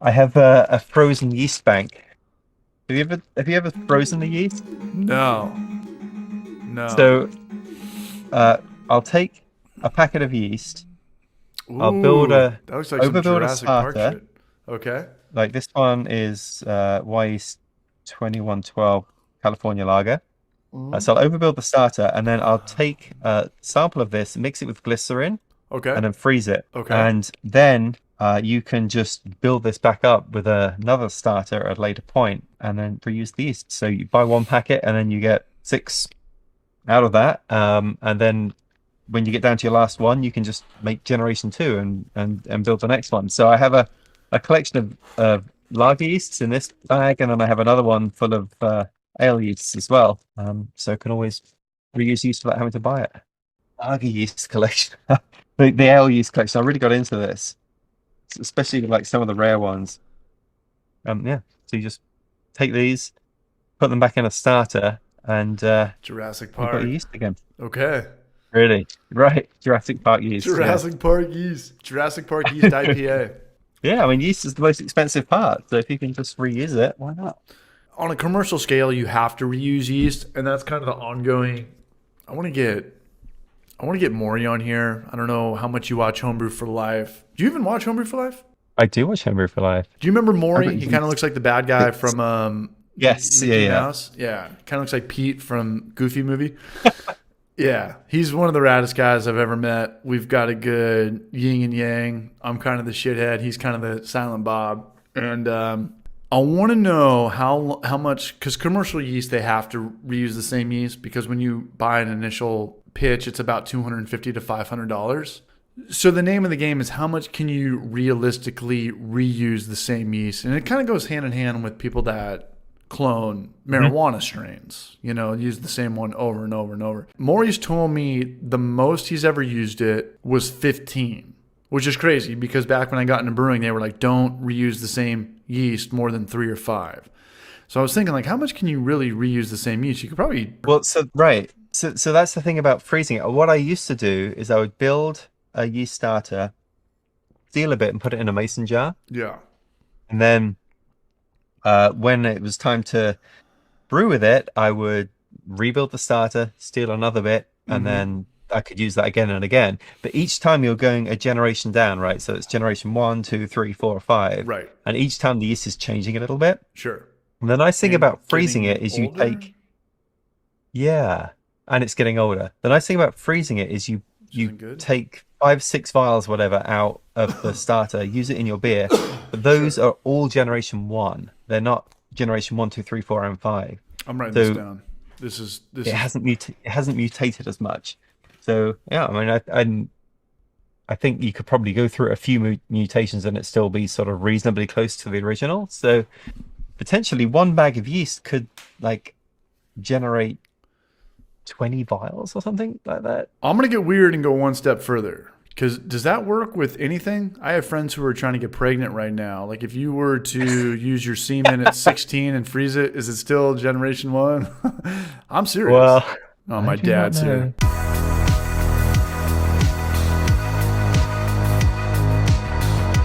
I have a frozen yeast bank. Have you ever frozen the yeast? No, no. So uh, I'll take a packet of yeast. I'll Ooh, that looks like some overbuild a Jurassic Park starter. shit. Okay. Like this one is YEAST 2112 California Lager. Mhm. So I'll overbuild the starter, and then I'll take a sample of this, mix it with glycerin, Okay. and then freeze it. Okay. And then you can just build this back up with another starter at a later point, and then reuse the yeast. So you buy one packet, and then you get six out of that. And then when you get down to your last one, you can just make generation two and build the next one. So I have a collection of lager yeasts in this bag, and then I have another one full of ale yeasts as well. So I can always reuse yeast without having to buy it. Lager yeast collection, the ale yeast collection. I really got into this, especially like some of the rare ones. Yeah. So you just take these, put them back in a starter, and Jurassic you've got your Park. yeast again. Okay. Really? Right. Jurassic Park yeast. Yeah. Jurassic Park yeast. Jurassic Park yeast IPA. Yeah, I mean, yeast is the most expensive part. So if you can just reuse it, why not? On a commercial scale, you have to reuse yeast, and that's kind of the ongoing. I want to get. I want to get Maury on here. I don't know how much you watch Homebrew for Life. Do you even watch Homebrew for Life? I do watch Homebrew for Life. Do you remember I've Maury? got He kind of looks like the bad guy from Yes, yeah, Mickey yeah. Mouse. Yeah, kind of looks like Pete from Goofy movie. Yeah, he's one of the raddest guys I've ever met. We've got a good yin and yang. I'm kind of the shithead. He's kind of the silent Bob. And I want to know how much, because commercial yeast, they have to reuse the same yeast, because when you buy an initial pitch, it's about $250 to $500. So the name of the game is how much can you realistically reuse the same yeast? And it kind of goes hand in hand with people that clone Mhm. marijuana strains, use the same one over and over and over. Maurice told me the most he's ever used it was 15, which is crazy because back when I got into brewing, they were like, don't reuse the same yeast more than 3 or 5. So I was thinking, like, how much can you really reuse the same yeast? You could probably. Well, so right. So that's the thing about freezing it. What I used to do is I would build a yeast starter, seal a bit, and put it in a mason jar. Yeah. And then when it was time to brew with it, I would rebuild the starter, steal another bit, and Mm-hmm. then I could use that again and again. But each time you're going a generation down, right? So it's generation one, two, three, four, or five. Right. And each time the yeast is changing a little bit. Sure. And the nice thing And about freezing it getting is you older? take, yeah, and it's getting older. The nice thing about freezing it is Which you isn't good. take 5, 6 vials, whatever, out of the starter, use it in your beer. But those Sure. are all generation one. They're not generation one, two, three, four, and five. I'm writing this So down. This is this it is hasn't mutated as much. So yeah, I mean, I think you could probably go through a few mutations and it still be sort of reasonably close to the original. So potentially one bag of yeast could like generate 20 vials or something like that. I'm gonna get weird and go one step further. Because does that work with anything? I have friends who are trying to get pregnant right now. Like, if you were to use your semen at 16 and freeze it, is it still generation one? I'm serious. Well, Oh, I my do not dad's here. know.